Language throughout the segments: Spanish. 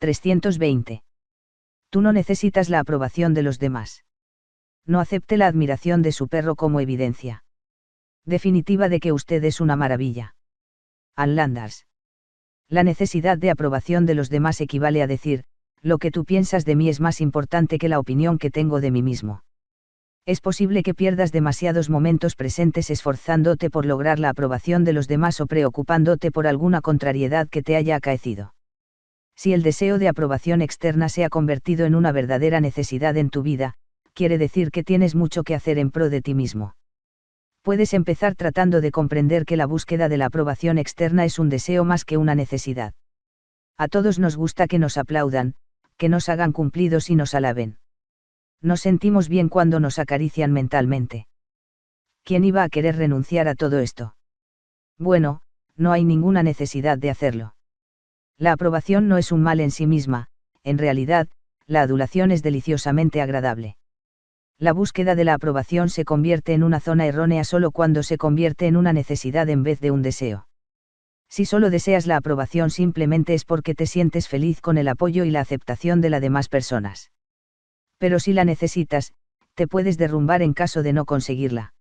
320. Tú no necesitas la aprobación de los demás. No acepte la admiración de su perro como evidencia definitiva de que usted es una maravilla. Ann Landers. La necesidad de aprobación de los demás equivale a decir, lo que tú piensas de mí es más importante que la opinión que tengo de mí mismo. Es posible que pierdas demasiados momentos presentes esforzándote por lograr la aprobación de los demás o preocupándote por alguna contrariedad que te haya acaecido. Si el deseo de aprobación externa se ha convertido en una verdadera necesidad en tu vida, quiere decir que tienes mucho que hacer en pro de ti mismo. Puedes empezar tratando de comprender que la búsqueda de la aprobación externa es un deseo más que una necesidad. A todos nos gusta que nos aplaudan, que nos hagan cumplidos y nos alaben. Nos sentimos bien cuando nos acarician mentalmente. ¿Quién iba a querer renunciar a todo esto? Bueno, no hay ninguna necesidad de hacerlo. La aprobación no es un mal en sí misma, en realidad, la adulación es deliciosamente agradable. La búsqueda de la aprobación se convierte en una zona errónea solo cuando se convierte en una necesidad en vez de un deseo. Si solo deseas la aprobación simplemente es porque te sientes feliz con el apoyo y la aceptación de las demás personas. Pero si la necesitas, te puedes derrumbar en caso de no conseguirla.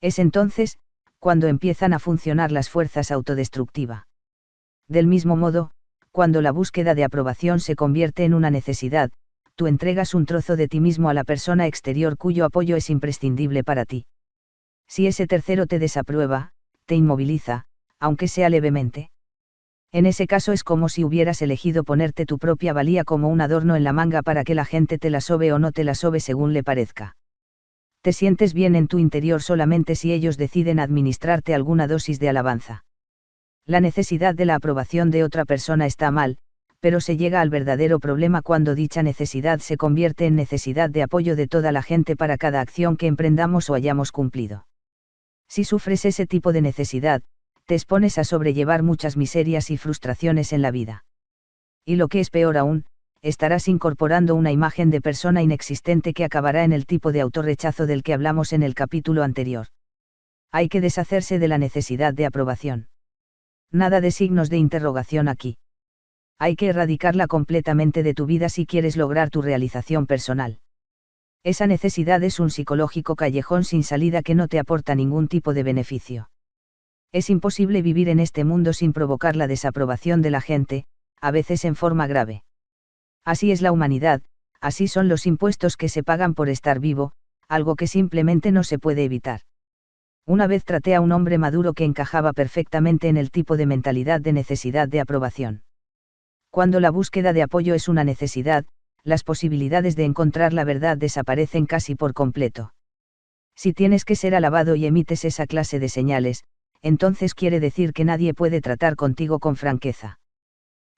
Es entonces, cuando empiezan a funcionar las fuerzas autodestructivas. Del mismo modo, cuando la búsqueda de aprobación se convierte en una necesidad, tú entregas un trozo de ti mismo a la persona exterior cuyo apoyo es imprescindible para ti. Si ese tercero te desaprueba, te inmoviliza, aunque sea levemente. En ese caso es como si hubieras elegido ponerte tu propia valía como un adorno en la manga para que la gente te la sobe o no te la sobe según le parezca. Te sientes bien en tu interior solamente si ellos deciden administrarte alguna dosis de alabanza. La necesidad de la aprobación de otra persona está mal, pero se llega al verdadero problema cuando dicha necesidad se convierte en necesidad de apoyo de toda la gente para cada acción que emprendamos o hayamos cumplido. Si sufres ese tipo de necesidad, te expones a sobrellevar muchas miserias y frustraciones en la vida. Y lo que es peor aún, estarás incorporando una imagen de persona inexistente que acabará en el tipo de autorrechazo del que hablamos en el capítulo anterior. Hay que deshacerse de la necesidad de aprobación. Nada de signos de interrogación aquí. Hay que erradicarla completamente de tu vida si quieres lograr tu realización personal. Esa necesidad es un psicológico callejón sin salida que no te aporta ningún tipo de beneficio. Es imposible vivir en este mundo sin provocar la desaprobación de la gente, a veces en forma grave. Así es la humanidad, así son los impuestos que se pagan por estar vivo, algo que simplemente no se puede evitar. Una vez traté a un hombre maduro que encajaba perfectamente en el tipo de mentalidad de necesidad de aprobación. Cuando la búsqueda de apoyo es una necesidad, las posibilidades de encontrar la verdad desaparecen casi por completo. Si tienes que ser alabado y emites esa clase de señales, entonces quiere decir que nadie puede tratar contigo con franqueza.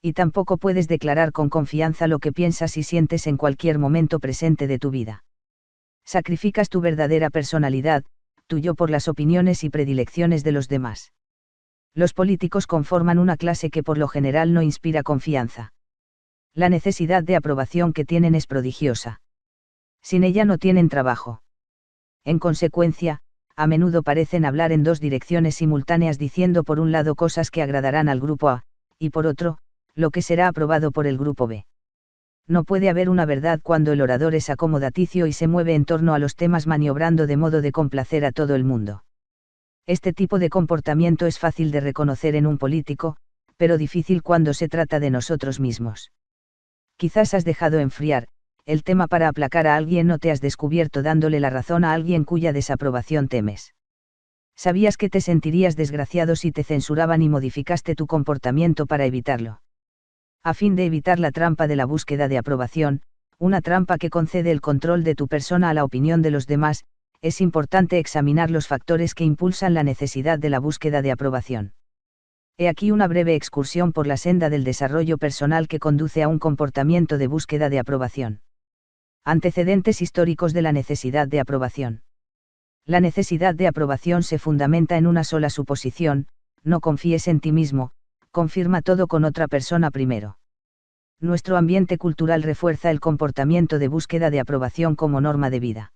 Y tampoco puedes declarar con confianza lo que piensas y sientes en cualquier momento presente de tu vida. Sacrificas tu verdadera personalidad, tu yo por las opiniones y predilecciones de los demás. Los políticos conforman una clase que por lo general no inspira confianza. La necesidad de aprobación que tienen es prodigiosa. Sin ella no tienen trabajo. En consecuencia, a menudo parecen hablar en dos direcciones simultáneas diciendo por un lado cosas que agradarán al grupo A, y por otro, lo que será aprobado por el grupo B. No puede haber una verdad cuando el orador es acomodaticio y se mueve en torno a los temas maniobrando de modo de complacer a todo el mundo. Este tipo de comportamiento es fácil de reconocer en un político, pero difícil cuando se trata de nosotros mismos. Quizás has dejado enfriar el tema para aplacar a alguien o te has descubierto dándole la razón a alguien cuya desaprobación temes. Sabías que te sentirías desgraciado si te censuraban y modificaste tu comportamiento para evitarlo. A fin de evitar la trampa de la búsqueda de aprobación, una trampa que concede el control de tu persona a la opinión de los demás, es importante examinar los factores que impulsan la necesidad de la búsqueda de aprobación. He aquí una breve excursión por la senda del desarrollo personal que conduce a un comportamiento de búsqueda de aprobación. Antecedentes históricos de la necesidad de aprobación. La necesidad de aprobación se fundamenta en una sola suposición: no confíes en ti mismo, confirma todo con otra persona primero. Nuestro ambiente cultural refuerza el comportamiento de búsqueda de aprobación como norma de vida.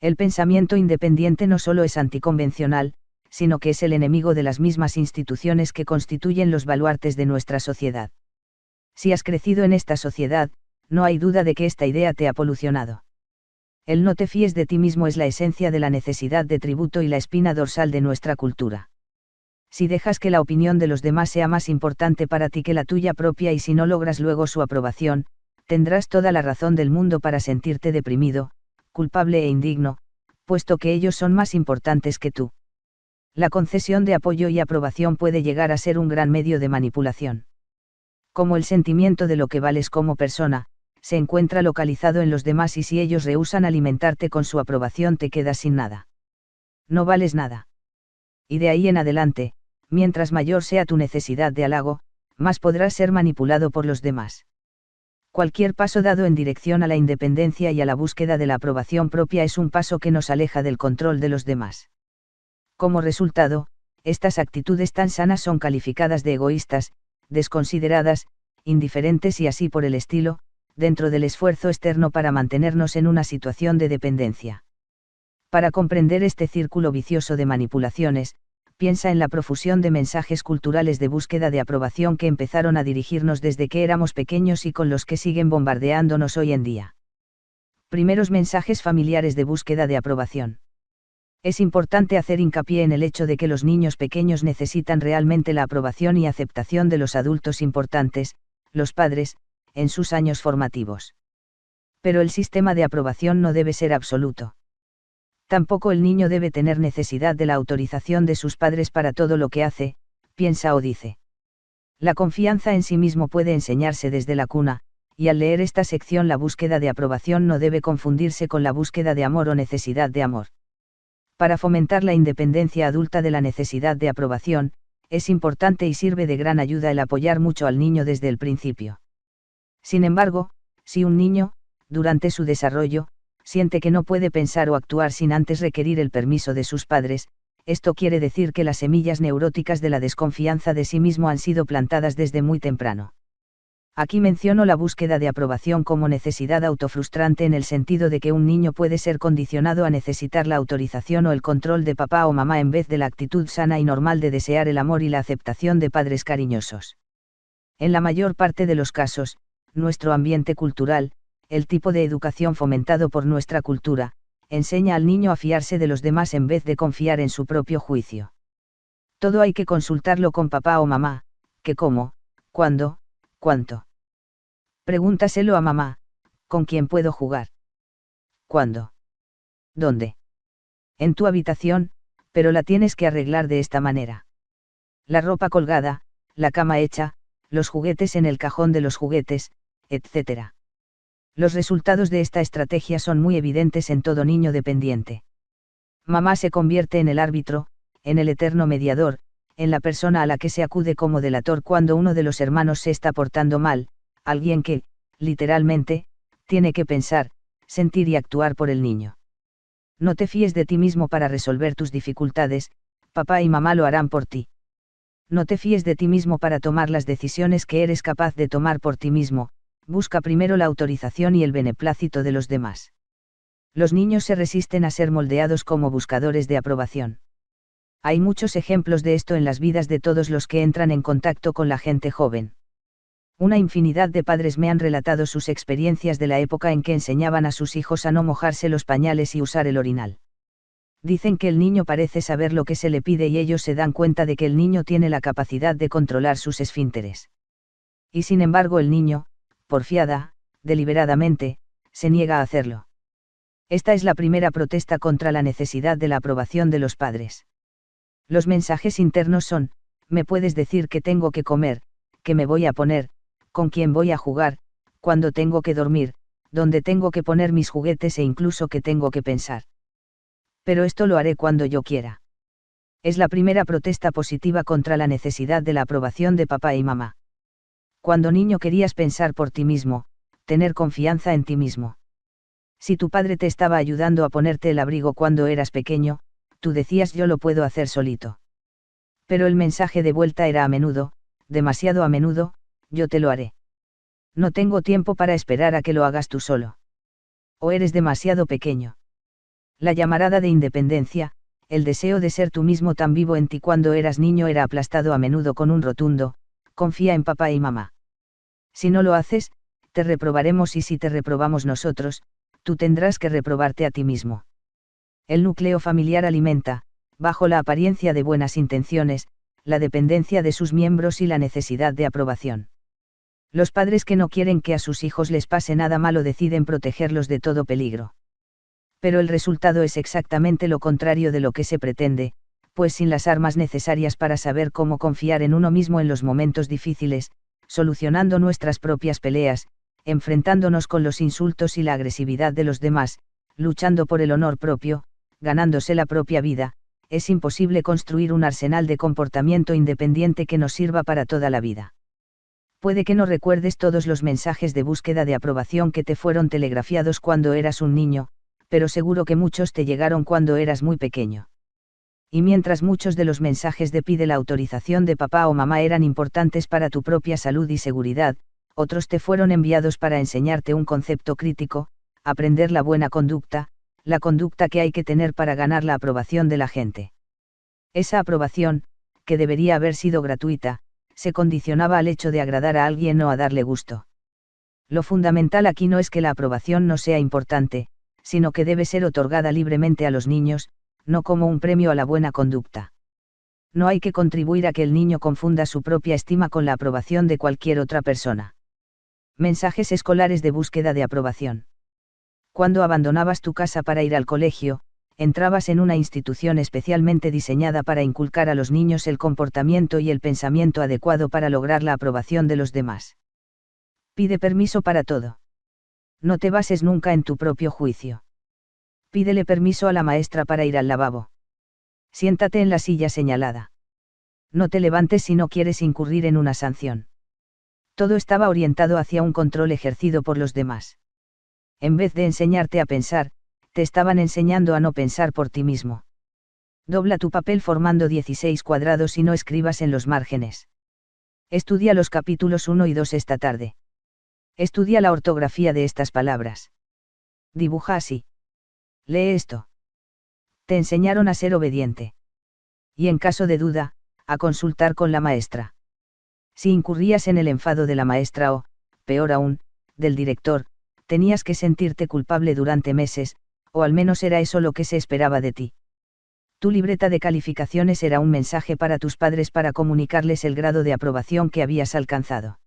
El pensamiento independiente no solo es anticonvencional, sino que es el enemigo de las mismas instituciones que constituyen los baluartes de nuestra sociedad. Si has crecido en esta sociedad, no hay duda de que esta idea te ha polucionado. El no te fíes de ti mismo es la esencia de la necesidad de tributo y la espina dorsal de nuestra cultura. Si dejas que la opinión de los demás sea más importante para ti que la tuya propia y si no logras luego su aprobación, tendrás toda la razón del mundo para sentirte deprimido, culpable e indigno, puesto que ellos son más importantes que tú. La concesión de apoyo y aprobación puede llegar a ser un gran medio de manipulación. Como el sentimiento de lo que vales como persona, se encuentra localizado en los demás y si ellos rehúsan alimentarte con su aprobación te quedas sin nada. No vales nada. Y de ahí en adelante, mientras mayor sea tu necesidad de halago, más podrás ser manipulado por los demás. Cualquier paso dado en dirección a la independencia y a la búsqueda de la aprobación propia es un paso que nos aleja del control de los demás. Como resultado, estas actitudes tan sanas son calificadas de egoístas, desconsideradas, indiferentes y así por el estilo, dentro del esfuerzo externo para mantenernos en una situación de dependencia. Para comprender este círculo vicioso de manipulaciones, piensa en la profusión de mensajes culturales de búsqueda de aprobación que empezaron a dirigirnos desde que éramos pequeños y con los que siguen bombardeándonos hoy en día. Primeros mensajes familiares de búsqueda de aprobación. Es importante hacer hincapié en el hecho de que los niños pequeños necesitan realmente la aprobación y aceptación de los adultos importantes, los padres, en sus años formativos. Pero el sistema de aprobación no debe ser absoluto. Tampoco el niño debe tener necesidad de la autorización de sus padres para todo lo que hace, piensa o dice. La confianza en sí mismo puede enseñarse desde la cuna, y al leer esta sección la búsqueda de aprobación no debe confundirse con la búsqueda de amor o necesidad de amor. Para fomentar la independencia adulta de la necesidad de aprobación, es importante y sirve de gran ayuda el apoyar mucho al niño desde el principio. Sin embargo, si un niño, durante su desarrollo, siente que no puede pensar o actuar sin antes requerir el permiso de sus padres, esto quiere decir que las semillas neuróticas de la desconfianza de sí mismo han sido plantadas desde muy temprano. Aquí menciono la búsqueda de aprobación como necesidad autofrustrante en el sentido de que un niño puede ser condicionado a necesitar la autorización o el control de papá o mamá en vez de la actitud sana y normal de desear el amor y la aceptación de padres cariñosos. En la mayor parte de los casos, nuestro ambiente cultural, el tipo de educación fomentado por nuestra cultura, enseña al niño a fiarse de los demás en vez de confiar en su propio juicio. Todo hay que consultarlo con papá o mamá, que cómo, cuándo, cuánto. Pregúntaselo a mamá, ¿con quién puedo jugar? ¿Cuándo? ¿Dónde? En tu habitación, pero la tienes que arreglar de esta manera. La ropa colgada, la cama hecha, los juguetes en el cajón de los juguetes, etc. Los resultados de esta estrategia son muy evidentes en todo niño dependiente. Mamá se convierte en el árbitro, en el eterno mediador, en la persona a la que se acude como delator cuando uno de los hermanos se está portando mal, alguien que, literalmente, tiene que pensar, sentir y actuar por el niño. No te fíes de ti mismo para resolver tus dificultades, papá y mamá lo harán por ti. No te fíes de ti mismo para tomar las decisiones que eres capaz de tomar por ti mismo, busca primero la autorización y el beneplácito de los demás. Los niños se resisten a ser moldeados como buscadores de aprobación. Hay muchos ejemplos de esto en las vidas de todos los que entran en contacto con la gente joven. Una infinidad de padres me han relatado sus experiencias de la época en que enseñaban a sus hijos a no mojarse los pañales y usar el orinal. Dicen que el niño parece saber lo que se le pide y ellos se dan cuenta de que el niño tiene la capacidad de controlar sus esfínteres. Y sin embargo el niño, porfiada, deliberadamente, se niega a hacerlo. Esta es la primera protesta contra la necesidad de la aprobación de los padres. Los mensajes internos son, me puedes decir qué tengo que comer, qué me voy a poner, con quién voy a jugar, cuándo tengo que dormir, dónde tengo que poner mis juguetes e incluso qué tengo que pensar. Pero esto lo haré cuando yo quiera. Es la primera protesta positiva contra la necesidad de la aprobación de papá y mamá. Cuando niño querías pensar por ti mismo, tener confianza en ti mismo. Si tu padre te estaba ayudando a ponerte el abrigo cuando eras pequeño, tú decías yo lo puedo hacer solito. Pero el mensaje de vuelta era a menudo, demasiado a menudo, yo te lo haré. No tengo tiempo para esperar a que lo hagas tú solo. O eres demasiado pequeño. La llamarada de independencia, el deseo de ser tú mismo tan vivo en ti cuando eras niño era aplastado a menudo con un rotundo, confía en papá y mamá. Si no lo haces, te reprobaremos y si te reprobamos nosotros, tú tendrás que reprobarte a ti mismo. El núcleo familiar alimenta, bajo la apariencia de buenas intenciones, la dependencia de sus miembros y la necesidad de aprobación. Los padres que no quieren que a sus hijos les pase nada malo deciden protegerlos de todo peligro. Pero el resultado es exactamente lo contrario de lo que se pretende, pues sin las armas necesarias para saber cómo confiar en uno mismo en los momentos difíciles, solucionando nuestras propias peleas, enfrentándonos con los insultos y la agresividad de los demás, luchando por el honor propio, ganándose la propia vida, es imposible construir un arsenal de comportamiento independiente que nos sirva para toda la vida. Puede que no recuerdes todos los mensajes de búsqueda de aprobación que te fueron telegrafiados cuando eras un niño, pero seguro que muchos te llegaron cuando eras muy pequeño. Y mientras muchos de los mensajes de pide la autorización de papá o mamá eran importantes para tu propia salud y seguridad, otros te fueron enviados para enseñarte un concepto crítico, aprender la buena conducta, la conducta que hay que tener para ganar la aprobación de la gente. Esa aprobación, que debería haber sido gratuita, se condicionaba al hecho de agradar a alguien o a darle gusto. Lo fundamental aquí no es que la aprobación no sea importante, sino que debe ser otorgada libremente a los niños, no como un premio a la buena conducta. No hay que contribuir a que el niño confunda su propia estima con la aprobación de cualquier otra persona. Mensajes escolares de búsqueda de aprobación. Cuando abandonabas tu casa para ir al colegio, entrabas en una institución especialmente diseñada para inculcar a los niños el comportamiento y el pensamiento adecuado para lograr la aprobación de los demás. Pide permiso para todo. No te bases nunca en tu propio juicio. Pídele permiso a la maestra para ir al lavabo. Siéntate en la silla señalada. No te levantes si no quieres incurrir en una sanción. Todo estaba orientado hacia un control ejercido por los demás. En vez de enseñarte a pensar, te estaban enseñando a no pensar por ti mismo. Dobla tu papel formando 16 cuadrados y no escribas en los márgenes. Estudia los capítulos 1 y 2 esta tarde. Estudia la ortografía de estas palabras. Dibuja así. Lee esto. Te enseñaron a ser obediente. Y en caso de duda, a consultar con la maestra. Si incurrías en el enfado de la maestra o, peor aún, del director, tenías que sentirte culpable durante meses, o al menos era eso lo que se esperaba de ti. Tu libreta de calificaciones era un mensaje para tus padres para comunicarles el grado de aprobación que habías alcanzado.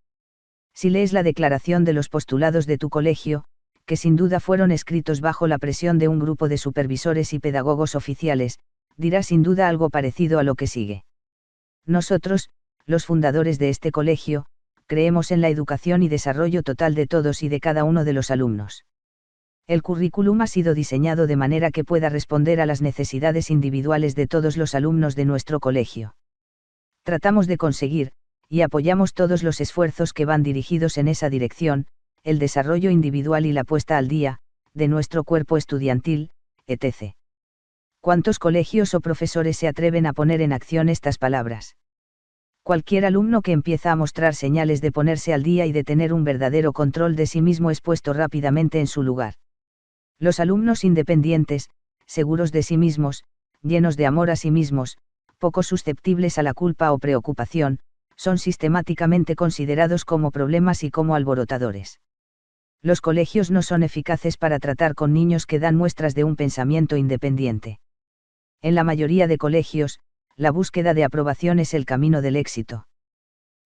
Si lees la declaración de los postulados de tu colegio, que sin duda fueron escritos bajo la presión de un grupo de supervisores y pedagogos oficiales, dirá sin duda algo parecido a lo que sigue. Nosotros, los fundadores de este colegio, creemos en la educación y desarrollo total de todos y de cada uno de los alumnos. El currículum ha sido diseñado de manera que pueda responder a las necesidades individuales de todos los alumnos de nuestro colegio. Tratamos de conseguir, y apoyamos todos los esfuerzos que van dirigidos en esa dirección, el desarrollo individual y la puesta al día, de nuestro cuerpo estudiantil, etc. ¿Cuántos colegios o profesores se atreven a poner en acción estas palabras? Cualquier alumno que empieza a mostrar señales de ponerse al día y de tener un verdadero control de sí mismo es puesto rápidamente en su lugar. Los alumnos independientes, seguros de sí mismos, llenos de amor a sí mismos, poco susceptibles a la culpa o preocupación, son sistemáticamente considerados como problemas y como alborotadores. Los colegios no son eficaces para tratar con niños que dan muestras de un pensamiento independiente. En la mayoría de colegios, la búsqueda de aprobación es el camino del éxito.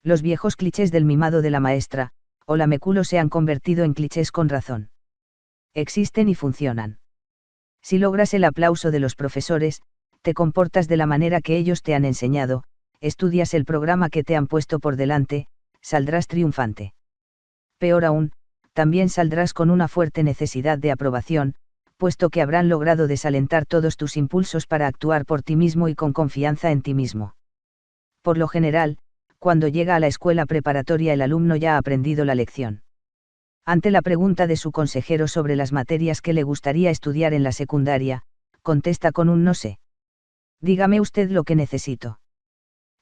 Los viejos clichés del mimado de la maestra, o la meculo se han convertido en clichés con razón. Existen y funcionan. Si logras el aplauso de los profesores, te comportas de la manera que ellos te han enseñado, estudias el programa que te han puesto por delante, saldrás triunfante. Peor aún, también saldrás con una fuerte necesidad de aprobación, puesto que habrán logrado desalentar todos tus impulsos para actuar por ti mismo y con confianza en ti mismo. Por lo general, cuando llega a la escuela preparatoria el alumno ya ha aprendido la lección. Ante la pregunta de su consejero sobre las materias que le gustaría estudiar en la secundaria, contesta con un no sé. Dígame usted lo que necesito.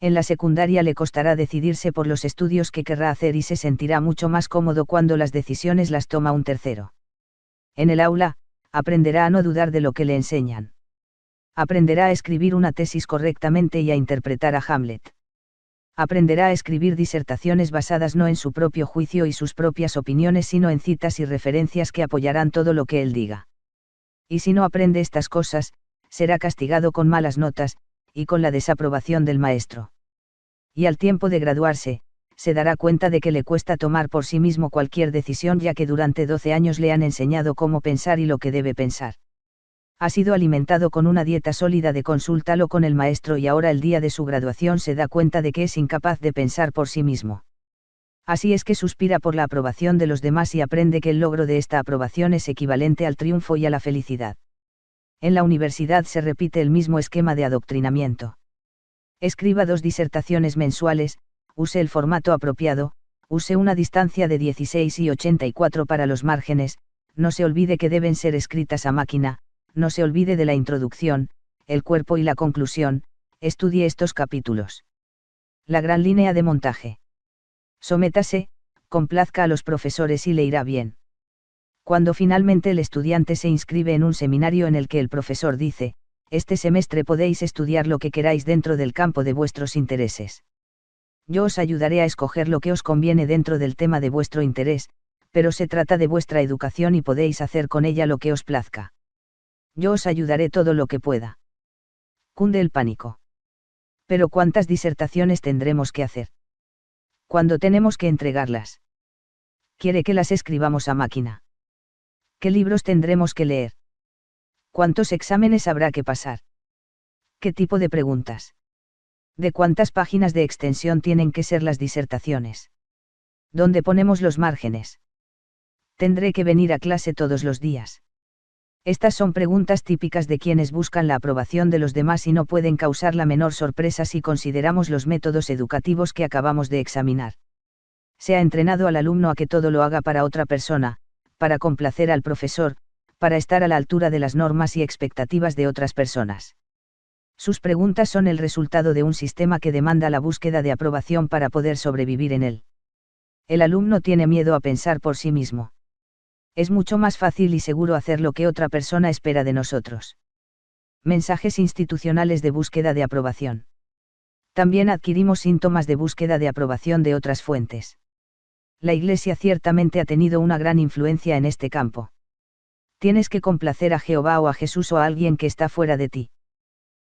En la secundaria le costará decidirse por los estudios que querrá hacer y se sentirá mucho más cómodo cuando las decisiones las toma un tercero. En el aula, aprenderá a no dudar de lo que le enseñan. Aprenderá a escribir una tesis correctamente y a interpretar a Hamlet. Aprenderá a escribir disertaciones basadas no en su propio juicio y sus propias opiniones, sino en citas y referencias que apoyarán todo lo que él diga. Y si no aprende estas cosas, será castigado con malas notas, y con la desaprobación del maestro. Y al tiempo de graduarse, se dará cuenta de que le cuesta tomar por sí mismo cualquier decisión, ya que durante 12 años le han enseñado cómo pensar y lo que debe pensar. Ha sido alimentado con una dieta sólida de consúltalo con el maestro, y ahora el día de su graduación se da cuenta de que es incapaz de pensar por sí mismo. Así es que suspira por la aprobación de los demás y aprende que el logro de esta aprobación es equivalente al triunfo y a la felicidad. En la universidad se repite el mismo esquema de adoctrinamiento. Escriba 2 disertaciones mensuales, use el formato apropiado, use una distancia de 16 y 84 para los márgenes, no se olvide que deben ser escritas a máquina, no se olvide de la introducción, el cuerpo y la conclusión, estudie estos capítulos. La gran línea de montaje. Sométase, complazca a los profesores y le irá bien. Cuando finalmente el estudiante se inscribe en un seminario en el que el profesor dice, este semestre podéis estudiar lo que queráis dentro del campo de vuestros intereses. Yo os ayudaré a escoger lo que os conviene dentro del tema de vuestro interés, pero se trata de vuestra educación y podéis hacer con ella lo que os plazca. Yo os ayudaré todo lo que pueda. Cunde el pánico. Pero ¿cuántas disertaciones tendremos que hacer? ¿Cuándo tenemos que entregarlas? ¿Quiere que las escribamos a máquina? ¿Qué libros tendremos que leer? ¿Cuántos exámenes habrá que pasar? ¿Qué tipo de preguntas? ¿De cuántas páginas de extensión tienen que ser las disertaciones? ¿Dónde ponemos los márgenes? ¿Tendré que venir a clase todos los días? Estas son preguntas típicas de quienes buscan la aprobación de los demás y no pueden causar la menor sorpresa si consideramos los métodos educativos que acabamos de examinar. Se ha entrenado al alumno a que todo lo haga para otra persona, para complacer al profesor, para estar a la altura de las normas y expectativas de otras personas. Sus preguntas son el resultado de un sistema que demanda la búsqueda de aprobación para poder sobrevivir en él. El alumno tiene miedo a pensar por sí mismo. Es mucho más fácil y seguro hacer lo que otra persona espera de nosotros. Mensajes institucionales de búsqueda de aprobación. También adquirimos síntomas de búsqueda de aprobación de otras fuentes. La Iglesia ciertamente ha tenido una gran influencia en este campo. Tienes que complacer a Jehová o a Jesús o a alguien que está fuera de ti.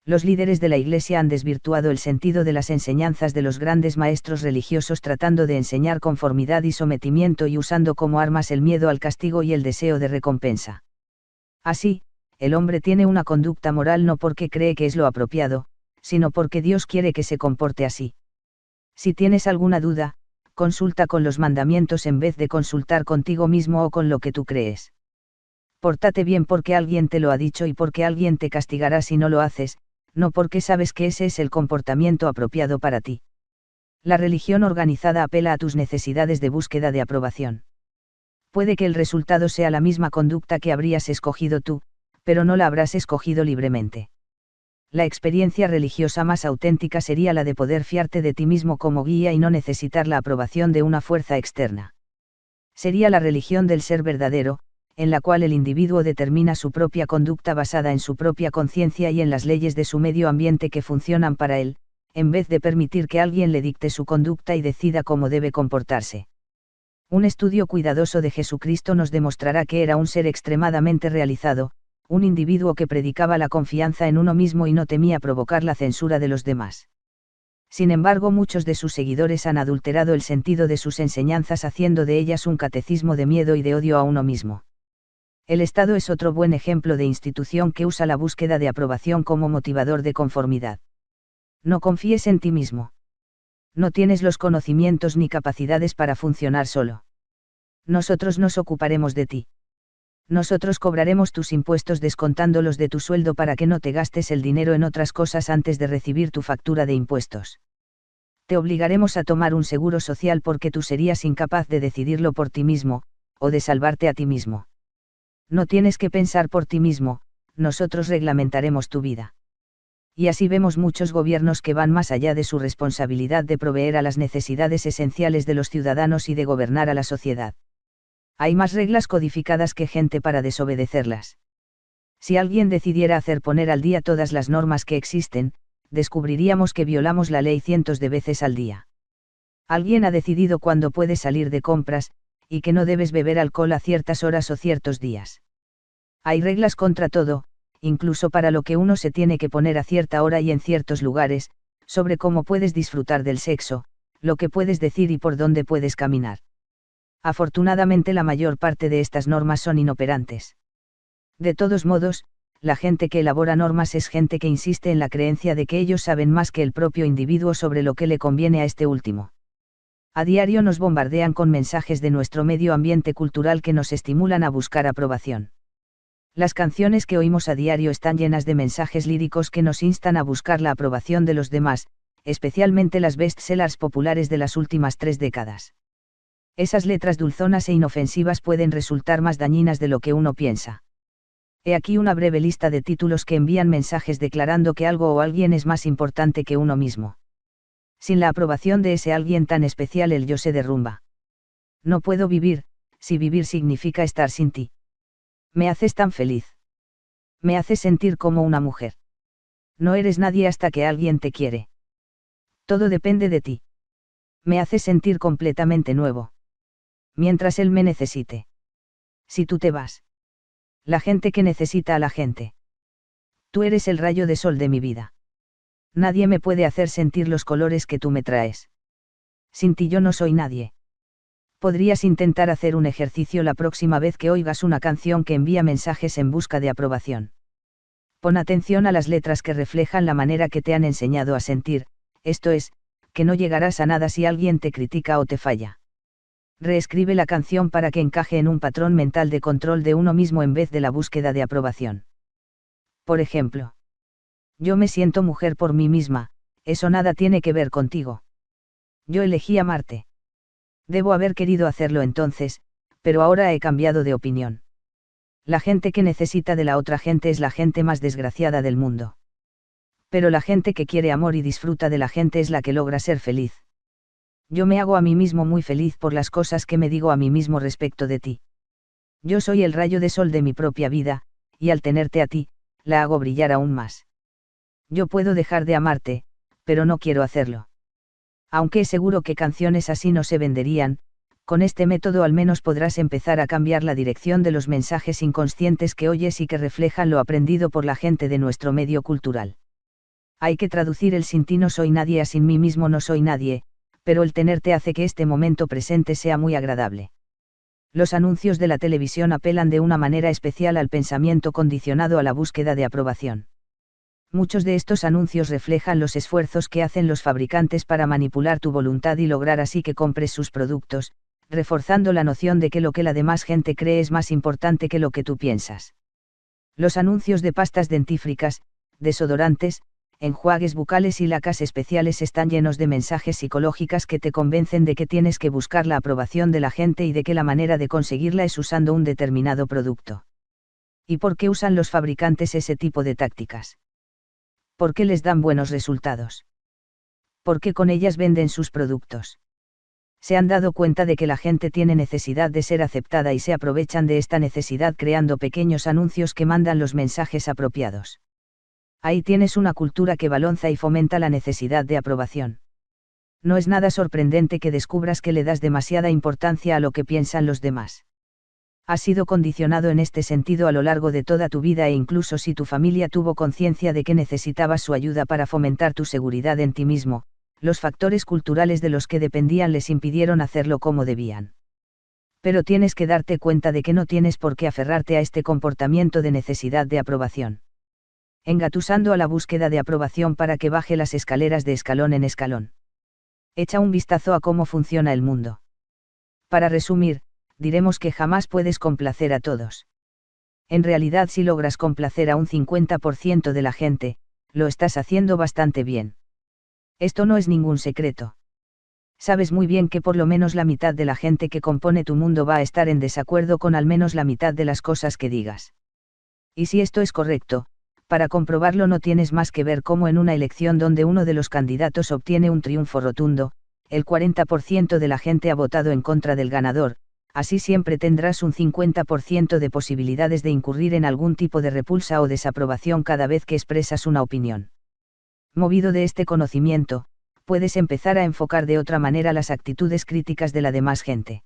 Los líderes de la Iglesia han desvirtuado el sentido de las enseñanzas de los grandes maestros religiosos, tratando de enseñar conformidad y sometimiento y usando como armas el miedo al castigo y el deseo de recompensa. Así, el hombre tiene una conducta moral no porque cree que es lo apropiado, sino porque Dios quiere que se comporte así. Si tienes alguna duda, consulta con los mandamientos en vez de consultar contigo mismo o con lo que tú crees. Pórtate bien porque alguien te lo ha dicho y porque alguien te castigará si no lo haces, no porque sabes que ese es el comportamiento apropiado para ti. La religión organizada apela a tus necesidades de búsqueda de aprobación. Puede que el resultado sea la misma conducta que habrías escogido tú, pero no la habrás escogido libremente. La experiencia religiosa más auténtica sería la de poder fiarte de ti mismo como guía y no necesitar la aprobación de una fuerza externa. Sería la religión del ser verdadero, en la cual el individuo determina su propia conducta basada en su propia conciencia y en las leyes de su medio ambiente que funcionan para él, en vez de permitir que alguien le dicte su conducta y decida cómo debe comportarse. Un estudio cuidadoso de Jesucristo nos demostrará que era un ser extremadamente realizado, un individuo que predicaba la confianza en uno mismo y no temía provocar la censura de los demás. Sin embargo, muchos de sus seguidores han adulterado el sentido de sus enseñanzas, haciendo de ellas un catecismo de miedo y de odio a uno mismo. El Estado es otro buen ejemplo de institución que usa la búsqueda de aprobación como motivador de conformidad. No confíes en ti mismo. No tienes los conocimientos ni capacidades para funcionar solo. Nosotros nos ocuparemos de ti. Nosotros cobraremos tus impuestos descontándolos de tu sueldo para que no te gastes el dinero en otras cosas antes de recibir tu factura de impuestos. Te obligaremos a tomar un seguro social porque tú serías incapaz de decidirlo por ti mismo, o de salvarte a ti mismo. No tienes que pensar por ti mismo, nosotros reglamentaremos tu vida. Y así vemos muchos gobiernos que van más allá de su responsabilidad de proveer a las necesidades esenciales de los ciudadanos y de gobernar a la sociedad. Hay más reglas codificadas que gente para desobedecerlas. Si alguien decidiera hacer poner al día todas las normas que existen, descubriríamos que violamos la ley cientos de veces al día. Alguien ha decidido cuándo puedes salir de compras, y que no debes beber alcohol a ciertas horas o ciertos días. Hay reglas contra todo, incluso para lo que uno se tiene que poner a cierta hora y en ciertos lugares, sobre cómo puedes disfrutar del sexo, lo que puedes decir y por dónde puedes caminar. Afortunadamente la mayor parte de estas normas son inoperantes. De todos modos, la gente que elabora normas es gente que insiste en la creencia de que ellos saben más que el propio individuo sobre lo que le conviene a este último. A diario nos bombardean con mensajes de nuestro medio ambiente cultural que nos estimulan a buscar aprobación. Las canciones que oímos a diario están llenas de mensajes líricos que nos instan a buscar la aprobación de los demás, especialmente las bestsellers populares de las últimas 3 décadas. Esas letras dulzonas e inofensivas pueden resultar más dañinas de lo que uno piensa. He aquí una breve lista de títulos que envían mensajes declarando que algo o alguien es más importante que uno mismo. Sin la aprobación de ese alguien tan especial el yo se derrumba. No puedo vivir, si vivir significa estar sin ti. Me haces tan feliz. Me haces sentir como una mujer. No eres nadie hasta que alguien te quiere. Todo depende de ti. Me haces sentir completamente nuevo. Mientras él me necesite. Si tú te vas. La gente que necesita a la gente. Tú eres el rayo de sol de mi vida. Nadie me puede hacer sentir los colores que tú me traes. Sin ti yo no soy nadie. Podrías intentar hacer un ejercicio la próxima vez que oigas una canción que envía mensajes en busca de aprobación. Pon atención a las letras que reflejan la manera que te han enseñado a sentir, esto es, que no llegarás a nada si alguien te critica o te falla. Reescribe la canción para que encaje en un patrón mental de control de uno mismo en vez de la búsqueda de aprobación. Por ejemplo, yo me siento mujer por mí misma, eso nada tiene que ver contigo. Yo elegí amarte. Debo haber querido hacerlo entonces, pero ahora he cambiado de opinión. La gente que necesita de la otra gente es la gente más desgraciada del mundo. Pero la gente que quiere amor y disfruta de la gente es la que logra ser feliz. Yo me hago a mí mismo muy feliz por las cosas que me digo a mí mismo respecto de ti. Yo soy el rayo de sol de mi propia vida, y al tenerte a ti, la hago brillar aún más. Yo puedo dejar de amarte, pero no quiero hacerlo. Aunque es seguro que canciones así no se venderían, con este método al menos podrás empezar a cambiar la dirección de los mensajes inconscientes que oyes y que reflejan lo aprendido por la gente de nuestro medio cultural. Hay que traducir el sin ti no soy nadie a sin mí mismo no soy nadie, pero el tenerte hace que este momento presente sea muy agradable. Los anuncios de la televisión apelan de una manera especial al pensamiento condicionado a la búsqueda de aprobación. Muchos de estos anuncios reflejan los esfuerzos que hacen los fabricantes para manipular tu voluntad y lograr así que compres sus productos, reforzando la noción de que lo que la demás gente cree es más importante que lo que tú piensas. Los anuncios de pastas dentífricas, desodorantes, enjuagues bucales y lacas especiales están llenos de mensajes psicológicos que te convencen de que tienes que buscar la aprobación de la gente y de que la manera de conseguirla es usando un determinado producto. ¿Y por qué usan los fabricantes ese tipo de tácticas? ¿Por qué les dan buenos resultados? ¿Por qué con ellas venden sus productos? Se han dado cuenta de que la gente tiene necesidad de ser aceptada y se aprovechan de esta necesidad creando pequeños anuncios que mandan los mensajes apropiados. Ahí tienes una cultura que balanza y fomenta la necesidad de aprobación. No es nada sorprendente que descubras que le das demasiada importancia a lo que piensan los demás. Has sido condicionado en este sentido a lo largo de toda tu vida e incluso si tu familia tuvo conciencia de que necesitabas su ayuda para fomentar tu seguridad en ti mismo, los factores culturales de los que dependían les impidieron hacerlo como debían. Pero tienes que darte cuenta de que no tienes por qué aferrarte a este comportamiento de necesidad de aprobación. Engatusando a la búsqueda de aprobación para que baje las escaleras de escalón en escalón. Echa un vistazo a cómo funciona el mundo. Para resumir, diremos que jamás puedes complacer a todos. En realidad, si logras complacer a un 50% de la gente, lo estás haciendo bastante bien. Esto no es ningún secreto. Sabes muy bien que por lo menos la mitad de la gente que compone tu mundo va a estar en desacuerdo con al menos la mitad de las cosas que digas. Y si esto es correcto, para comprobarlo no tienes más que ver cómo en una elección donde uno de los candidatos obtiene un triunfo rotundo, el 40% de la gente ha votado en contra del ganador, así siempre tendrás un 50% de posibilidades de incurrir en algún tipo de repulsa o desaprobación cada vez que expresas una opinión. Movido de este conocimiento, puedes empezar a enfocar de otra manera las actitudes críticas de la demás gente.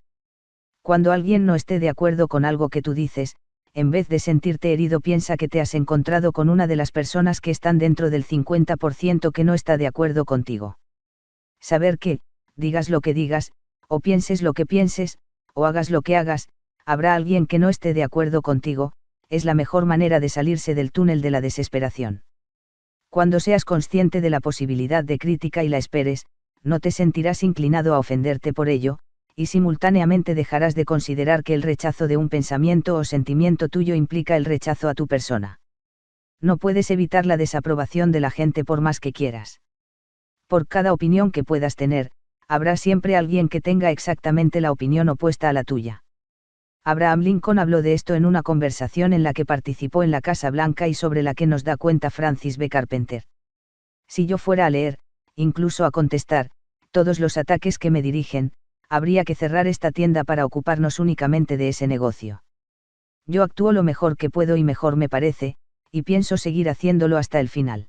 Cuando alguien no esté de acuerdo con algo que tú dices, en vez de sentirte herido, piensa que te has encontrado con una de las personas que están dentro del 50% que no está de acuerdo contigo. Saber que, digas lo que digas, o pienses lo que pienses, o hagas lo que hagas, habrá alguien que no esté de acuerdo contigo, es la mejor manera de salirse del túnel de la desesperación. Cuando seas consciente de la posibilidad de crítica y la esperes, no te sentirás inclinado a ofenderte por ello, y simultáneamente dejarás de considerar que el rechazo de un pensamiento o sentimiento tuyo implica el rechazo a tu persona. No puedes evitar la desaprobación de la gente por más que quieras. Por cada opinión que puedas tener, habrá siempre alguien que tenga exactamente la opinión opuesta a la tuya. Abraham Lincoln habló de esto en una conversación en la que participó en la Casa Blanca y sobre la que nos da cuenta Francis B. Carpenter. Si yo fuera a leer, incluso a contestar, todos los ataques que me dirigen, habría que cerrar esta tienda para ocuparnos únicamente de ese negocio. Yo actúo lo mejor que puedo y mejor me parece, y pienso seguir haciéndolo hasta el final.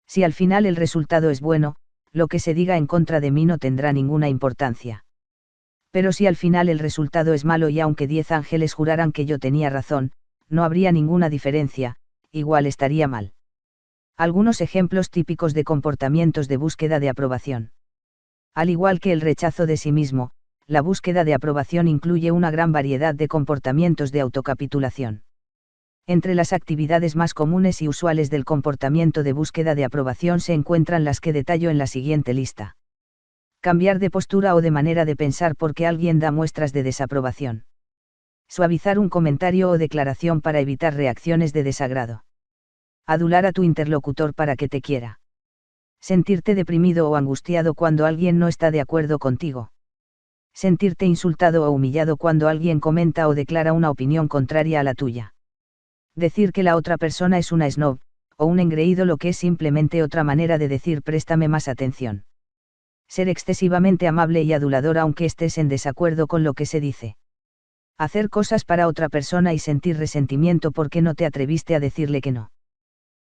Si al final el resultado es bueno, lo que se diga en contra de mí no tendrá ninguna importancia. Pero si al final el resultado es malo y aunque 10 ángeles juraran que yo tenía razón, no habría ninguna diferencia, igual estaría mal. Algunos ejemplos típicos de comportamientos de búsqueda de aprobación. Al igual que el rechazo de sí mismo, la búsqueda de aprobación incluye una gran variedad de comportamientos de autocapitulación. Entre las actividades más comunes y usuales del comportamiento de búsqueda de aprobación se encuentran las que detallo en la siguiente lista. Cambiar de postura o de manera de pensar porque alguien da muestras de desaprobación. Suavizar un comentario o declaración para evitar reacciones de desagrado. Adular a tu interlocutor para que te quiera. Sentirte deprimido o angustiado cuando alguien no está de acuerdo contigo. Sentirte insultado o humillado cuando alguien comenta o declara una opinión contraria a la tuya. Decir que la otra persona es una snob, o un engreído, lo que es simplemente otra manera de decir préstame más atención. Ser excesivamente amable y adulador aunque estés en desacuerdo con lo que se dice. Hacer cosas para otra persona y sentir resentimiento porque no te atreviste a decirle que no.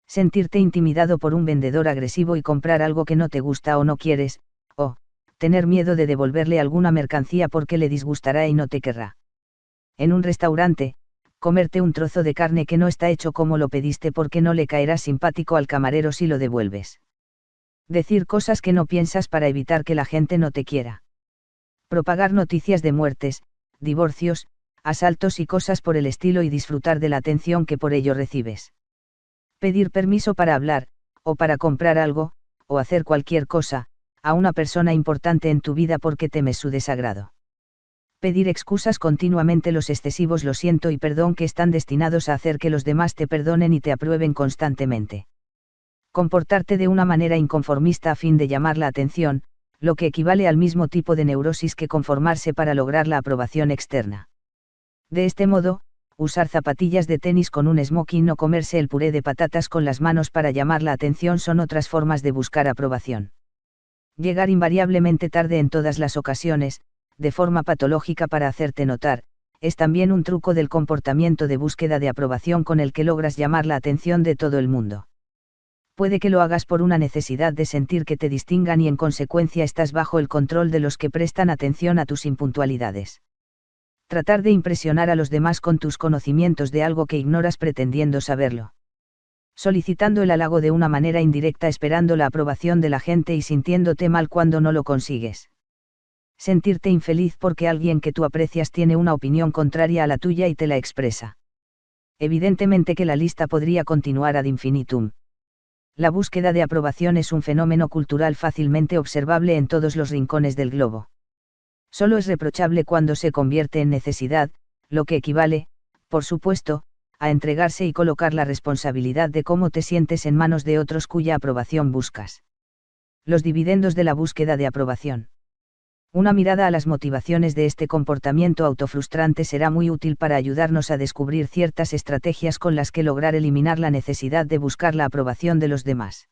Sentirte intimidado por un vendedor agresivo y comprar algo que no te gusta o no quieres, o tener miedo de devolverle alguna mercancía porque le disgustará y no te querrá. En un restaurante, comerte un trozo de carne que no está hecho como lo pediste porque no le caerá simpático al camarero si lo devuelves. Decir cosas que no piensas para evitar que la gente no te quiera. Propagar noticias de muertes, divorcios, asaltos y cosas por el estilo y disfrutar de la atención que por ello recibes. Pedir permiso para hablar, o para comprar algo, o hacer cualquier cosa, a una persona importante en tu vida porque temes su desagrado. Pedir excusas continuamente. Los excesivos lo siento y perdón que están destinados a hacer que los demás te perdonen y te aprueben constantemente. Comportarte de una manera inconformista a fin de llamar la atención, lo que equivale al mismo tipo de neurosis que conformarse para lograr la aprobación externa. De este modo, usar zapatillas de tenis con un smoking o comerse el puré de patatas con las manos para llamar la atención son otras formas de buscar aprobación. Llegar invariablemente tarde en todas las ocasiones, de forma patológica para hacerte notar, es también un truco del comportamiento de búsqueda de aprobación con el que logras llamar la atención de todo el mundo. Puede que lo hagas por una necesidad de sentir que te distingan y en consecuencia estás bajo el control de los que prestan atención a tus impuntualidades. Tratar de impresionar a los demás con tus conocimientos de algo que ignoras pretendiendo saberlo. Solicitando el halago de una manera indirecta esperando la aprobación de la gente y sintiéndote mal cuando no lo consigues. Sentirte infeliz porque alguien que tú aprecias tiene una opinión contraria a la tuya y te la expresa. Evidentemente que la lista podría continuar ad infinitum. La búsqueda de aprobación es un fenómeno cultural fácilmente observable en todos los rincones del globo. Solo es reprochable cuando se convierte en necesidad, lo que equivale, por supuesto, a entregarse y colocar la responsabilidad de cómo te sientes en manos de otros cuya aprobación buscas. Los dividendos de la búsqueda de aprobación. Una mirada a las motivaciones de este comportamiento autofrustrante será muy útil para ayudarnos a descubrir ciertas estrategias con las que lograr eliminar la necesidad de buscar la aprobación de los demás.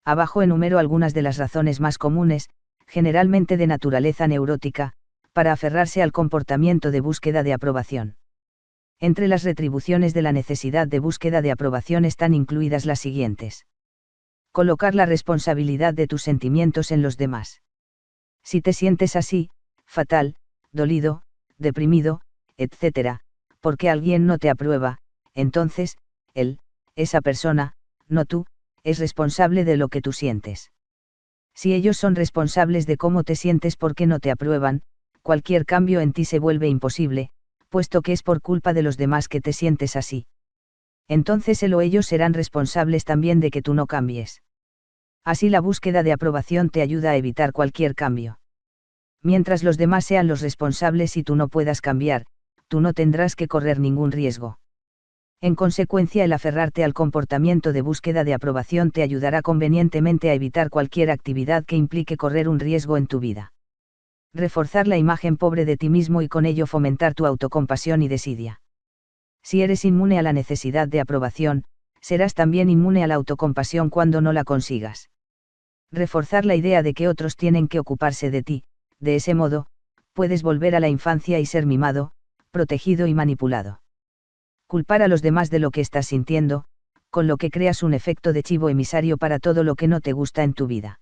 Abajo enumero algunas de las razones más comunes, generalmente de naturaleza neurótica, para aferrarse al comportamiento de búsqueda de aprobación. Entre las retribuciones de la necesidad de búsqueda de aprobación están incluidas las siguientes. Colocar la responsabilidad de tus sentimientos en los demás. Si te sientes así, fatal, dolido, deprimido, etc., porque alguien no te aprueba, entonces, esa persona, no tú, es responsable de lo que tú sientes. Si ellos son responsables de cómo te sientes porque no te aprueban, cualquier cambio en ti se vuelve imposible, puesto que es por culpa de los demás que te sientes así. Entonces él o ellos serán responsables también de que tú no cambies. Así la búsqueda de aprobación te ayuda a evitar cualquier cambio. Mientras los demás sean los responsables y tú no puedas cambiar, tú no tendrás que correr ningún riesgo. En consecuencia, el aferrarte al comportamiento de búsqueda de aprobación te ayudará convenientemente a evitar cualquier actividad que implique correr un riesgo en tu vida. Reforzar la imagen pobre de ti mismo y con ello fomentar tu autocompasión y desidia. Si eres inmune a la necesidad de aprobación, serás también inmune a la autocompasión cuando no la consigas. Reforzar la idea de que otros tienen que ocuparse de ti, de ese modo, puedes volver a la infancia y ser mimado, protegido y manipulado. Culpar a los demás de lo que estás sintiendo, con lo que creas un efecto de chivo emisario para todo lo que no te gusta en tu vida.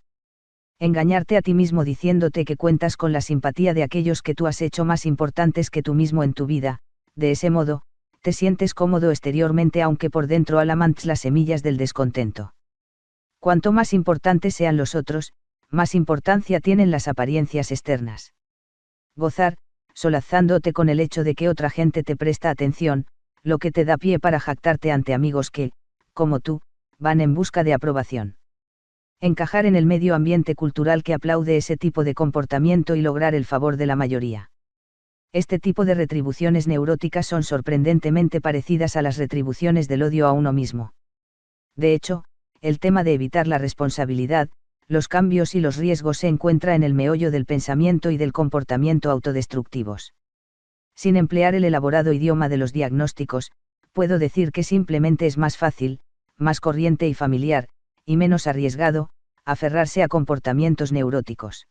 Engañarte a ti mismo diciéndote que cuentas con la simpatía de aquellos que tú has hecho más importantes que tú mismo en tu vida, de ese modo, te sientes cómodo exteriormente aunque por dentro alamantes las semillas del descontento. Cuanto más importantes sean los otros, más importancia tienen las apariencias externas. Gozar, solazándote con el hecho de que otra gente te presta atención, lo que te da pie para jactarte ante amigos que, como tú, van en busca de aprobación. Encajar en el medio ambiente cultural que aplaude ese tipo de comportamiento y lograr el favor de la mayoría. Este tipo de retribuciones neuróticas son sorprendentemente parecidas a las retribuciones del odio a uno mismo. De hecho, el tema de evitar la responsabilidad, los cambios y los riesgos se encuentra en el meollo del pensamiento y del comportamiento autodestructivos. Sin emplear el elaborado idioma de los diagnósticos, puedo decir que simplemente es más fácil, más corriente y familiar, y menos arriesgado, aferrarse a comportamientos neuróticos.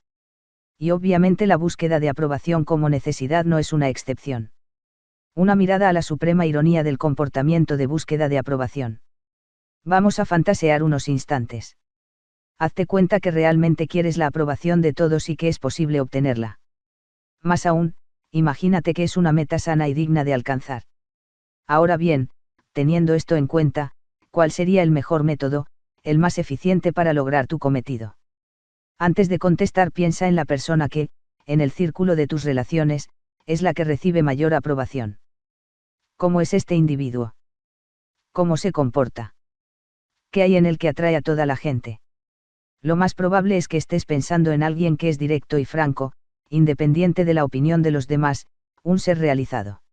Y obviamente la búsqueda de aprobación como necesidad no es una excepción. Una mirada a la suprema ironía del comportamiento de búsqueda de aprobación. Vamos a fantasear unos instantes. Hazte cuenta que realmente quieres la aprobación de todos y que es posible obtenerla. Más aún, imagínate que es una meta sana y digna de alcanzar. Ahora bien, teniendo esto en cuenta, ¿cuál sería el mejor método, el más eficiente para lograr tu cometido? Antes de contestar, piensa en la persona que, en el círculo de tus relaciones, es la que recibe mayor aprobación. ¿Cómo es este individuo? ¿Cómo se comporta? ¿Qué hay en él que atrae a toda la gente? Lo más probable es que estés pensando en alguien que es directo y franco, independiente de la opinión de los demás, un ser realizado.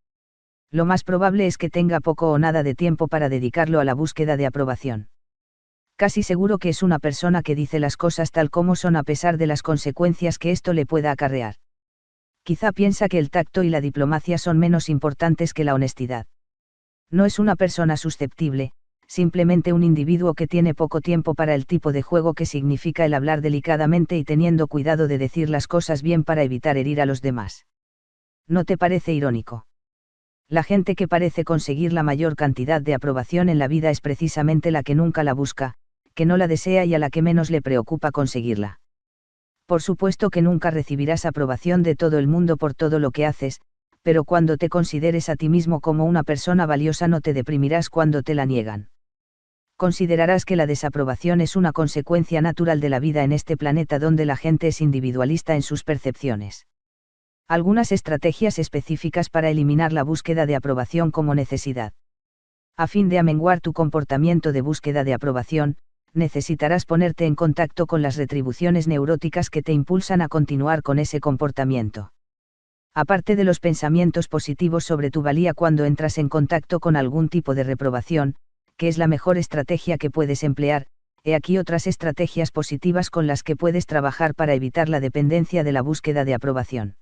Lo más probable es que tenga poco o nada de tiempo para dedicarlo a la búsqueda de aprobación. Casi seguro que es una persona que dice las cosas tal como son a pesar de las consecuencias que esto le pueda acarrear. Quizá piensa que el tacto y la diplomacia son menos importantes que la honestidad. No es una persona susceptible, simplemente un individuo que tiene poco tiempo para el tipo de juego que significa el hablar delicadamente y teniendo cuidado de decir las cosas bien para evitar herir a los demás. ¿No te parece irónico? La gente que parece conseguir la mayor cantidad de aprobación en la vida es precisamente la que nunca la busca, que no la desea y a la que menos le preocupa conseguirla. Por supuesto que nunca recibirás aprobación de todo el mundo por todo lo que haces, pero cuando te consideres a ti mismo como una persona valiosa no te deprimirás cuando te la niegan. Considerarás que la desaprobación es una consecuencia natural de la vida en este planeta donde la gente es individualista en sus percepciones. Algunas estrategias específicas para eliminar la búsqueda de aprobación como necesidad. A fin de amenguar tu comportamiento de búsqueda de aprobación, necesitarás ponerte en contacto con las retribuciones neuróticas que te impulsan a continuar con ese comportamiento. Aparte de los pensamientos positivos sobre tu valía cuando entras en contacto con algún tipo de reprobación, que es la mejor estrategia que puedes emplear, he aquí otras estrategias positivas con las que puedes trabajar para evitar la dependencia de la búsqueda de aprobación.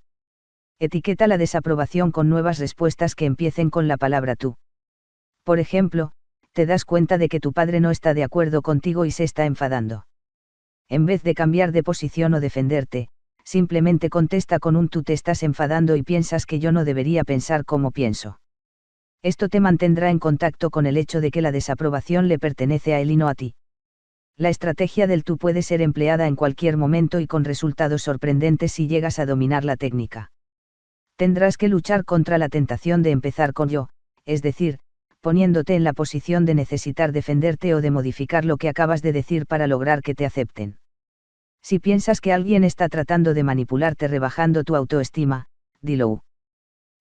Etiqueta la desaprobación con nuevas respuestas que empiecen con la palabra tú. Por ejemplo, te das cuenta de que tu padre no está de acuerdo contigo y se está enfadando. En vez de cambiar de posición o defenderte, simplemente contesta con un tú te estás enfadando y piensas que yo no debería pensar como pienso. Esto te mantendrá en contacto con el hecho de que la desaprobación le pertenece a él y no a ti. La estrategia del tú puede ser empleada en cualquier momento y con resultados sorprendentes si llegas a dominar la técnica. Tendrás que luchar contra la tentación de empezar con yo, es decir, poniéndote en la posición de necesitar defenderte o de modificar lo que acabas de decir para lograr que te acepten. Si piensas que alguien está tratando de manipularte rebajando tu autoestima, dilo.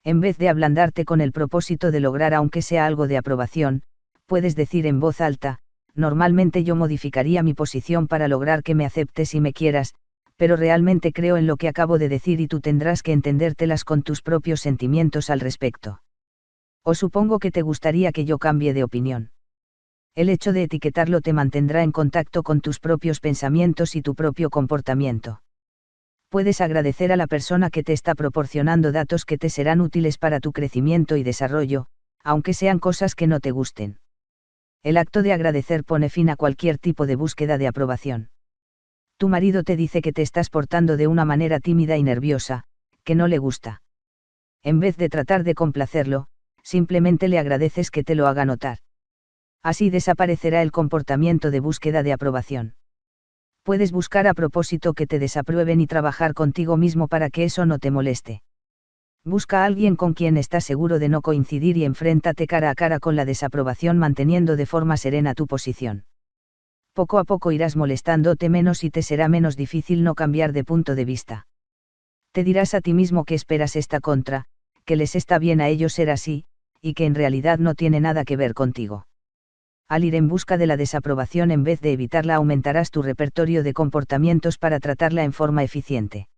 En vez de ablandarte con el propósito de lograr aunque sea algo de aprobación, puedes decir en voz alta: normalmente yo modificaría mi posición para lograr que me aceptes y me quieras, pero realmente creo en lo que acabo de decir y tú tendrás que entendértelas con tus propios sentimientos al respecto. O supongo que te gustaría que yo cambie de opinión. El hecho de etiquetarlo te mantendrá en contacto con tus propios pensamientos y tu propio comportamiento. Puedes agradecer a la persona que te está proporcionando datos que te serán útiles para tu crecimiento y desarrollo, aunque sean cosas que no te gusten. El acto de agradecer pone fin a cualquier tipo de búsqueda de aprobación. Tu marido te dice que te estás portando de una manera tímida y nerviosa, que no le gusta. En vez de tratar de complacerlo, simplemente le agradeces que te lo haga notar. Así desaparecerá el comportamiento de búsqueda de aprobación. Puedes buscar a propósito que te desaprueben y trabajar contigo mismo para que eso no te moleste. Busca a alguien con quien estás seguro de no coincidir y enfréntate cara a cara con la desaprobación manteniendo de forma serena tu posición. Poco a poco irás molestándote menos y te será menos difícil no cambiar de punto de vista. Te dirás a ti mismo que esperas esta contra, que les está bien a ellos ser así, y que en realidad no tiene nada que ver contigo. Al ir en busca de la desaprobación en vez de evitarla aumentarás tu repertorio de comportamientos para tratarla en forma eficiente.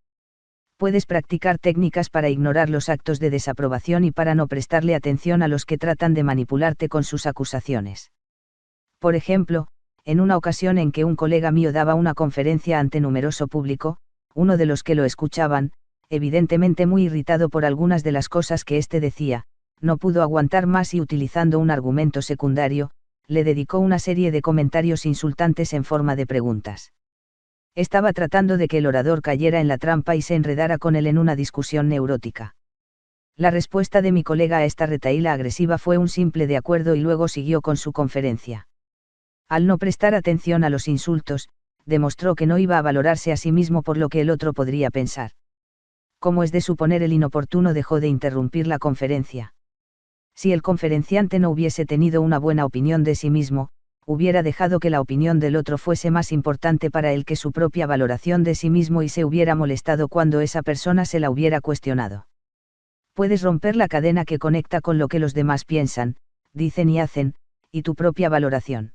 Puedes practicar técnicas para ignorar los actos de desaprobación y para no prestarle atención a los que tratan de manipularte con sus acusaciones. Por ejemplo, en una ocasión en que un colega mío daba una conferencia ante numeroso público, uno de los que lo escuchaban, evidentemente muy irritado por algunas de las cosas que éste decía, no pudo aguantar más y utilizando un argumento secundario, le dedicó una serie de comentarios insultantes en forma de preguntas. Estaba tratando de que el orador cayera en la trampa y se enredara con él en una discusión neurótica. La respuesta de mi colega a esta retahíla agresiva fue un simple de acuerdo y luego siguió con su conferencia. Al no prestar atención a los insultos, demostró que no iba a valorarse a sí mismo por lo que el otro podría pensar. Como es de suponer, el inoportuno dejó de interrumpir la conferencia. Si el conferenciante no hubiese tenido una buena opinión de sí mismo, hubiera dejado que la opinión del otro fuese más importante para él que su propia valoración de sí mismo y se hubiera molestado cuando esa persona se la hubiera cuestionado. Puedes romper la cadena que conecta con lo que los demás piensan, dicen y hacen, y tu propia valoración.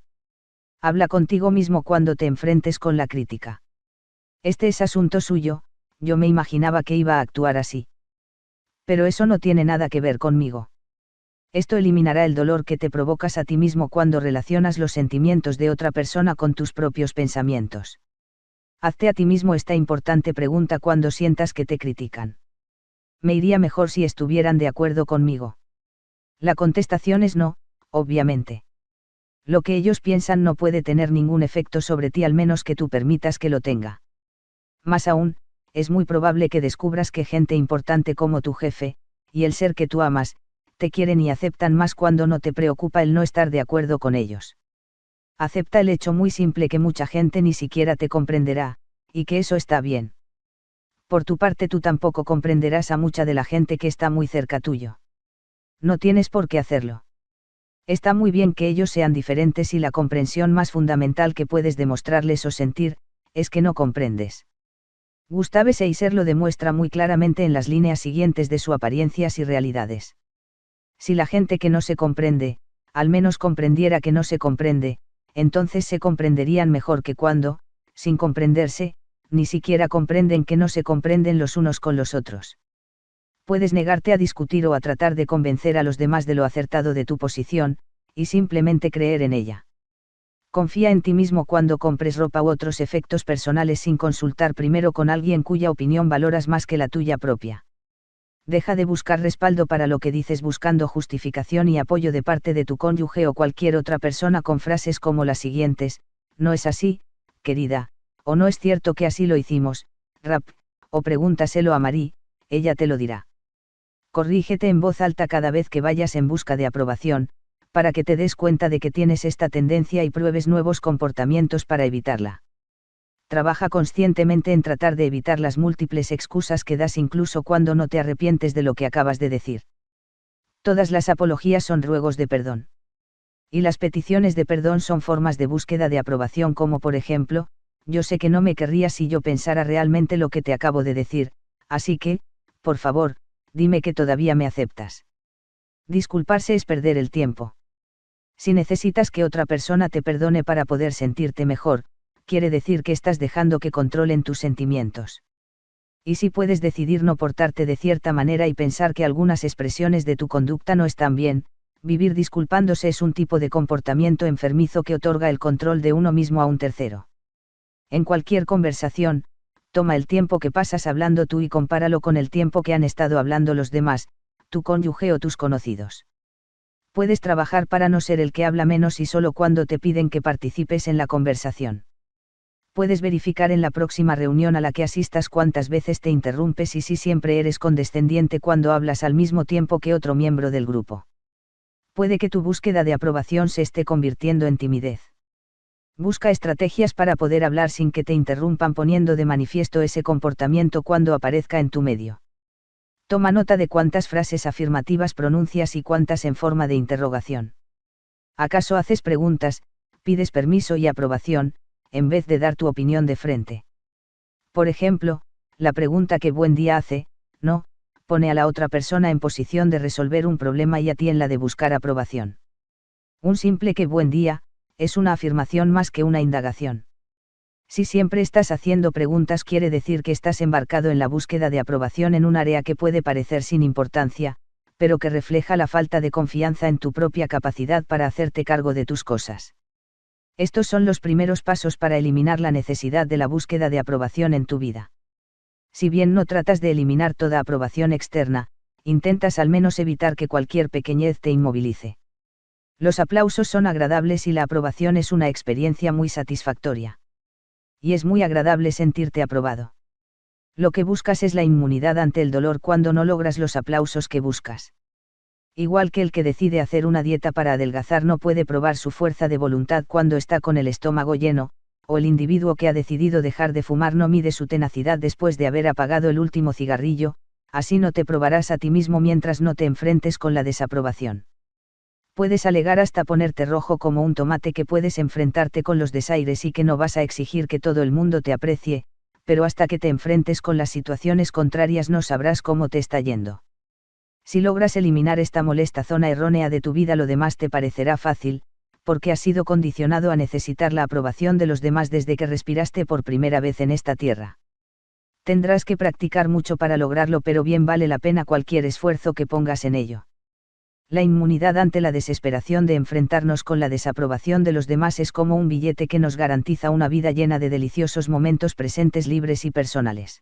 Habla contigo mismo cuando te enfrentes con la crítica. Este es asunto suyo, yo me imaginaba que iba a actuar así. Pero eso no tiene nada que ver conmigo. Esto eliminará el dolor que te provocas a ti mismo cuando relacionas los sentimientos de otra persona con tus propios pensamientos. Hazte a ti mismo esta importante pregunta cuando sientas que te critican. ¿Me iría mejor si estuvieran de acuerdo conmigo? La contestación es no, obviamente. Lo que ellos piensan no puede tener ningún efecto sobre ti al menos que tú permitas que lo tenga. Más aún, es muy probable que descubras que gente importante como tu jefe, y el ser que tú amas, te quieren y aceptan más cuando no te preocupa el no estar de acuerdo con ellos. Acepta el hecho muy simple que mucha gente ni siquiera te comprenderá, y que eso está bien. Por tu parte tú tampoco comprenderás a mucha de la gente que está muy cerca tuyo. No tienes por qué hacerlo. Está muy bien que ellos sean diferentes y la comprensión más fundamental que puedes demostrarles o sentir, es que no comprendes. Gustave Seiser lo demuestra muy claramente en las líneas siguientes de su Apariencias y Realidades. Si la gente que no se comprende, al menos comprendiera que no se comprende, entonces se comprenderían mejor que cuando, sin comprenderse, ni siquiera comprenden que no se comprenden los unos con los otros. Puedes negarte a discutir o a tratar de convencer a los demás de lo acertado de tu posición, y simplemente creer en ella. Confía en ti mismo cuando compres ropa u otros efectos personales sin consultar primero con alguien cuya opinión valoras más que la tuya propia. Deja de buscar respaldo para lo que dices buscando justificación y apoyo de parte de tu cónyuge o cualquier otra persona con frases como las siguientes: no es así, querida, o no es cierto que así lo hicimos, rap, o pregúntaselo a Marie, ella te lo dirá. Corrígete en voz alta cada vez que vayas en busca de aprobación, para que te des cuenta de que tienes esta tendencia y pruebes nuevos comportamientos para evitarla. Trabaja conscientemente en tratar de evitar las múltiples excusas que das incluso cuando no te arrepientes de lo que acabas de decir. Todas las apologías son ruegos de perdón. Y las peticiones de perdón son formas de búsqueda de aprobación como por ejemplo, yo sé que no me querrías si yo pensara realmente lo que te acabo de decir, así que, por favor, dime que todavía me aceptas. Disculparse es perder el tiempo. Si necesitas que otra persona te perdone para poder sentirte mejor, quiere decir que estás dejando que controlen tus sentimientos. Y si puedes decidir no portarte de cierta manera y pensar que algunas expresiones de tu conducta no están bien, vivir disculpándose es un tipo de comportamiento enfermizo que otorga el control de uno mismo a un tercero. En cualquier conversación, toma el tiempo que pasas hablando tú y compáralo con el tiempo que han estado hablando los demás, tu cónyuge o tus conocidos. Puedes trabajar para no ser el que habla menos y solo cuando te piden que participes en la conversación. Puedes verificar en la próxima reunión a la que asistas cuántas veces te interrumpes y si siempre eres condescendiente cuando hablas al mismo tiempo que otro miembro del grupo. Puede que tu búsqueda de aprobación se esté convirtiendo en timidez. Busca estrategias para poder hablar sin que te interrumpan poniendo de manifiesto ese comportamiento cuando aparezca en tu medio. Toma nota de cuántas frases afirmativas pronuncias y cuántas en forma de interrogación. ¿Acaso haces preguntas, pides permiso y aprobación, en vez de dar tu opinión de frente? Por ejemplo, la pregunta ¿qué buen día hace?, no, pone a la otra persona en posición de resolver un problema y a ti en la de buscar aprobación. Un simple qué buen día, es una afirmación más que una indagación. Si siempre estás haciendo preguntas quiere decir que estás embarcado en la búsqueda de aprobación en un área que puede parecer sin importancia, pero que refleja la falta de confianza en tu propia capacidad para hacerte cargo de tus cosas. Estos son los primeros pasos para eliminar la necesidad de la búsqueda de aprobación en tu vida. Si bien no tratas de eliminar toda aprobación externa, intentas al menos evitar que cualquier pequeñez te inmovilice. Los aplausos son agradables y la aprobación es una experiencia muy satisfactoria. Y es muy agradable sentirte aprobado. Lo que buscas es la inmunidad ante el dolor cuando no logras los aplausos que buscas. Igual que el que decide hacer una dieta para adelgazar no puede probar su fuerza de voluntad cuando está con el estómago lleno, o el individuo que ha decidido dejar de fumar no mide su tenacidad después de haber apagado el último cigarrillo, así no te probarás a ti mismo mientras no te enfrentes con la desaprobación. Puedes alegar hasta ponerte rojo como un tomate que puedes enfrentarte con los desaires y que no vas a exigir que todo el mundo te aprecie, pero hasta que te enfrentes con las situaciones contrarias no sabrás cómo te está yendo. Si logras eliminar esta molesta zona errónea de tu vida lo demás te parecerá fácil, porque has sido condicionado a necesitar la aprobación de los demás desde que respiraste por primera vez en esta tierra. Tendrás que practicar mucho para lograrlo, pero bien vale la pena cualquier esfuerzo que pongas en ello. La inmunidad ante la desesperación de enfrentarnos con la desaprobación de los demás es como un billete que nos garantiza una vida llena de deliciosos momentos presentes libres y personales.